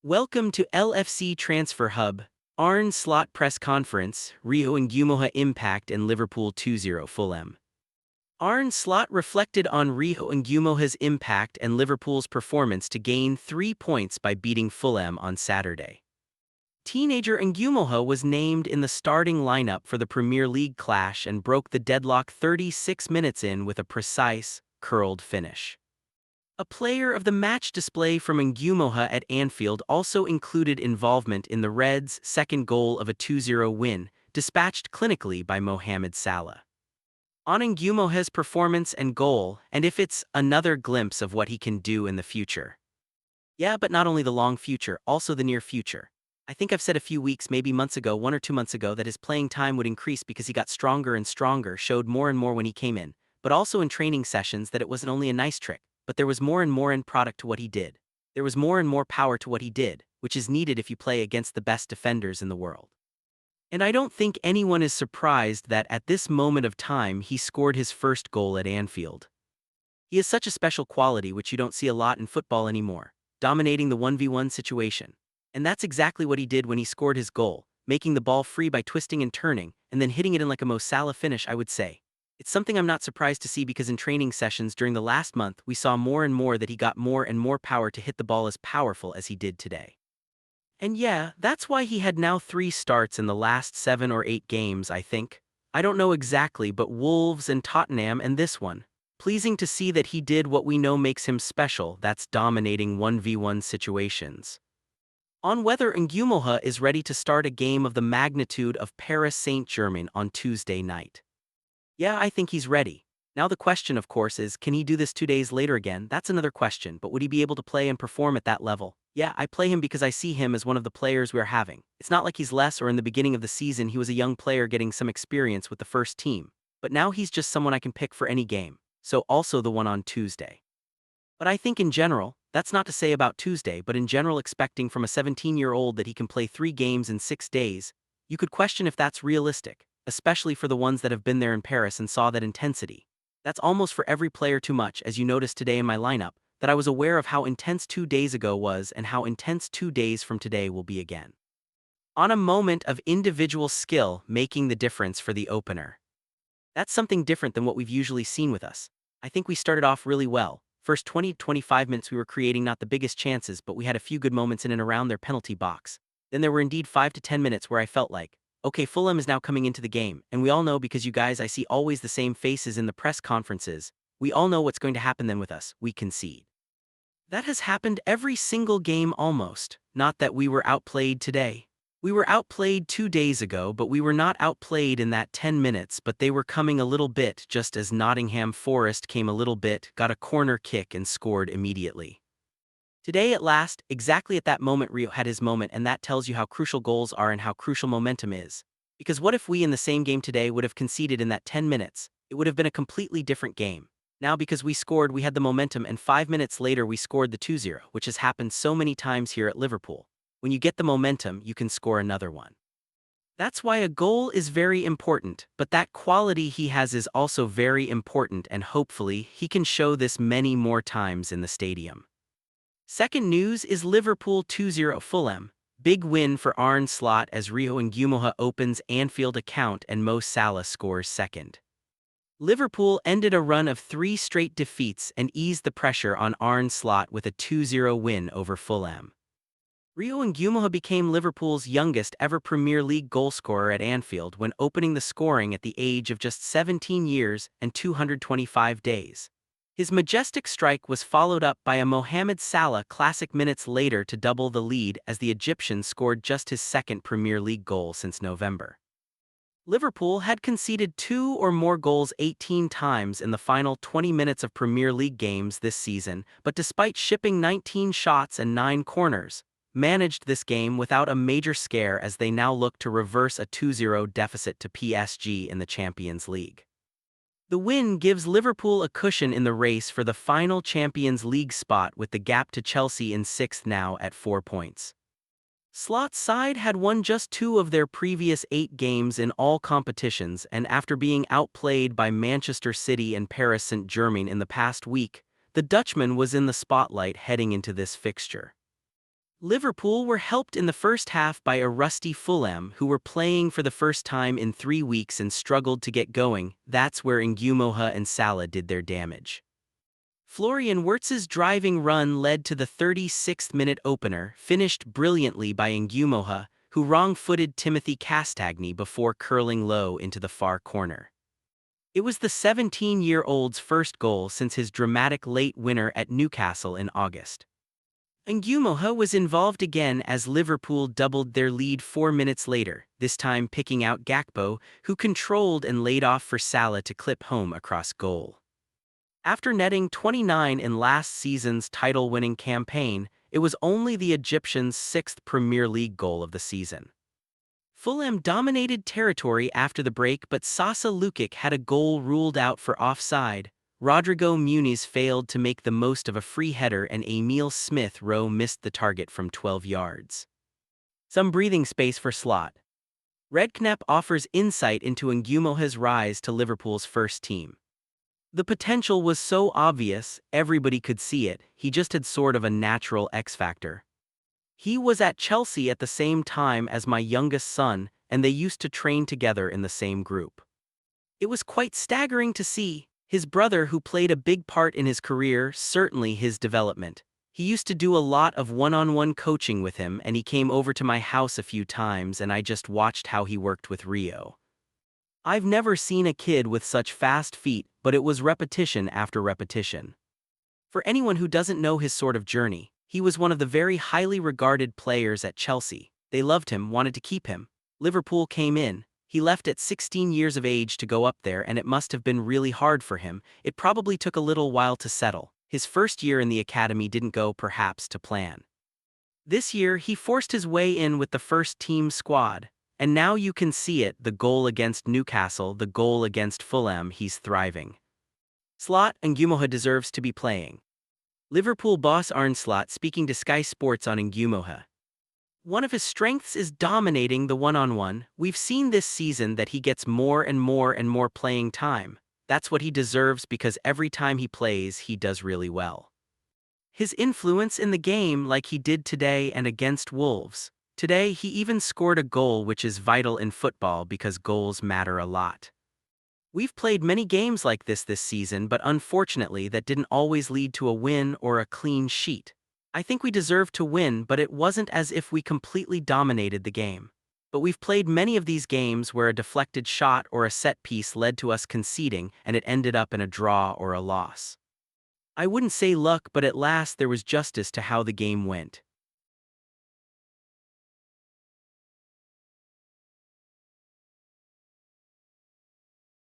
Welcome to LFC Transfer Hub, Arne Slot Press Conference, Rio and Ngumoha Impact and Liverpool 2-0 Fulham. Arne Slot reflected on Rio and Ngumoha's impact and Liverpool's performance to gain 3 points by beating Fulham on Saturday. Teenager Ngumoha was named in the starting lineup for the Premier League clash and broke the deadlock 36 minutes in with a precise, curled finish. A player of the match display from Ngumoha at Anfield also included involvement in the Reds' second goal of a 2-0 win, dispatched clinically by Mohamed Salah. On Ngumoha's performance and goal, and if it's another glimpse of what he can do in the future. Yeah, but not only the long future, also the near future. I think I've said a few weeks, maybe months ago, 1 or 2 months ago, that his playing time would increase because he got stronger and stronger, showed more and more when he came in, but also in training sessions that it wasn't only a nice trick, but there was more and more end product to what he did. There was more and more power to what he did, which is needed if you play against the best defenders in the world. And I don't think anyone is surprised that at this moment of time he scored his first goal at Anfield. He has such a special quality which you don't see a lot in football anymore, dominating the 1v1 situation. And that's exactly what he did when he scored his goal, making the ball free by twisting and turning, and then hitting it in like a Mo Salah finish, I would say. It's something I'm not surprised to see because in training sessions during the last month we saw more and more that he got more and more power to hit the ball as powerful as he did today. And yeah, that's why he had now 3 starts in the last 7 or 8 games, I think. I don't know exactly, but Wolves and Tottenham and this one. Pleasing to see that he did what we know makes him special, that's dominating 1v1 situations. On whether Ngumoha is ready to start a game of the magnitude of Paris Saint-Germain on Tuesday night. Yeah, I think he's ready. Now the question, of course, is can he do this 2 days later again? That's another question, but would he be able to play and perform at that level? Yeah, I play him because I see him as one of the players we're having. It's not like he's less or in the beginning of the season he was a young player getting some experience with the first team, but now he's just someone I can pick for any game, so also the one on Tuesday. But I think in general, that's not to say about Tuesday, but in general expecting from a 17-year-old that he can play 3 games in 6 days, you could question if that's realistic, especially for the ones that have been there in Paris and saw that intensity. That's almost for every player too much, as you noticed today in my lineup, that I was aware of how intense 2 days ago was and how intense 2 days from today will be again. On a moment of individual skill making the difference for the opener. That's something different than what we've usually seen with us. I think we started off really well. First 20-25 minutes we were creating not the biggest chances, but we had a few good moments in and around their penalty box. Then there were indeed 5 to 10 minutes where I felt like, okay, Fulham is now coming into the game, and we all know because you guys I see always the same faces in the press conferences, we all know what's going to happen then with us, we concede. That has happened every single game almost, not that we were outplayed today. We were outplayed 2 days ago, but we were not outplayed in that 10 minutes, but they were coming a little bit just as Nottingham Forest came a little bit, got a corner kick and scored immediately. Today at last, exactly at that moment Rio had his moment, and that tells you how crucial goals are and how crucial momentum is. Because what if we in the same game today would have conceded in that 10 minutes? It would have been a completely different game. Now because we scored we had the momentum and 5 minutes later we scored the 2-0, which has happened so many times here at Liverpool. When you get the momentum, you can score another one. That's why a goal is very important, but that quality he has is also very important, and hopefully he can show this many more times in the stadium. Second news is Liverpool 2-0 Fulham. Big win for Arne Slot as Rio and Ngumoha opens Anfield account and Mo Salah scores second. Liverpool ended a run of 3 straight defeats and eased the pressure on Arne Slot with a 2-0 win over Fulham. Rio and Ngumoha became Liverpool's youngest ever Premier League goalscorer at Anfield when opening the scoring at the age of just 17 years and 225 days. His majestic strike was followed up by a Mohamed Salah classic minutes later to double the lead as the Egyptian scored just his second Premier League goal since November. Liverpool had conceded 2 or more goals 18 times in the final 20 minutes of Premier League games this season, but despite shipping 19 shots and 9 corners, managed this game without a major scare as they now look to reverse a 2-0 deficit to PSG in the Champions League. The win gives Liverpool a cushion in the race for the final Champions League spot, with the gap to Chelsea in 6th now at 4 points. Slot's side had won just 2 of their previous 8 games in all competitions, and after being outplayed by Manchester City and Paris Saint-Germain in the past week, the Dutchman was in the spotlight heading into this fixture. Liverpool were helped in the first half by a rusty Fulham who were playing for the first time in 3 weeks and struggled to get going. That's where Ngumoha and Salah did their damage. Florian Wirtz's driving run led to the 36th minute opener, finished brilliantly by Ngumoha, who wrong-footed Timothy Castagny before curling low into the far corner. It was the 17-year-old's first goal since his dramatic late winner at Newcastle in August. Ngumoha was involved again as Liverpool doubled their lead 4 minutes later, this time picking out Gakpo, who controlled and laid off for Salah to clip home across goal. After netting 29 in last season's title-winning campaign, it was only the Egyptians' 6th Premier League goal of the season. Fulham dominated territory after the break, but Sasa Lukic had a goal ruled out for offside. Rodrigo Muniz failed to make the most of a free header and Emile Smith-Rowe missed the target from 12 yards. Some breathing space for Slot. Redknapp offers insight into Ngumoha's rise to Liverpool's first team. The potential was so obvious, everybody could see it, he just had sort of a natural X-factor. He was at Chelsea at the same time as my youngest son, and they used to train together in the same group. It was quite staggering to see. His brother, who played a big part in his career, certainly his development. He used to do a lot of one-on-one coaching with him, and he came over to my house a few times and I just watched how he worked with Rio. I've never seen a kid with such fast feet, but it was repetition after repetition. For anyone who doesn't know his sort of journey, he was one of the very highly regarded players at Chelsea. They loved him, wanted to keep him. Liverpool came in. He left at 16 years of age to go up there, and it must have been really hard for him. It probably took a little while to settle. His first year in the academy didn't go perhaps to plan. This year, he forced his way in with the first team squad. And now you can see it, the goal against Newcastle, the goal against Fulham, he's thriving. Slot and Ngumoha deserves to be playing. Liverpool boss Arne Slot speaking to Sky Sports on Ngumoha. One of his strengths is dominating the one-on-one. We've seen this season that he gets more and more playing time. That's what he deserves because every time he plays, he does really well. His influence in the game like he did today and against Wolves. Today, he even scored a goal, which is vital in football because goals matter a lot. We've played many games like this season, but unfortunately that didn't always lead to a win or a clean sheet. I think we deserved to win, but it wasn't as if we completely dominated the game. But we've played many of these games where a deflected shot or a set piece led to us conceding and it ended up in a draw or a loss. I wouldn't say luck, but at last there was justice to how the game went.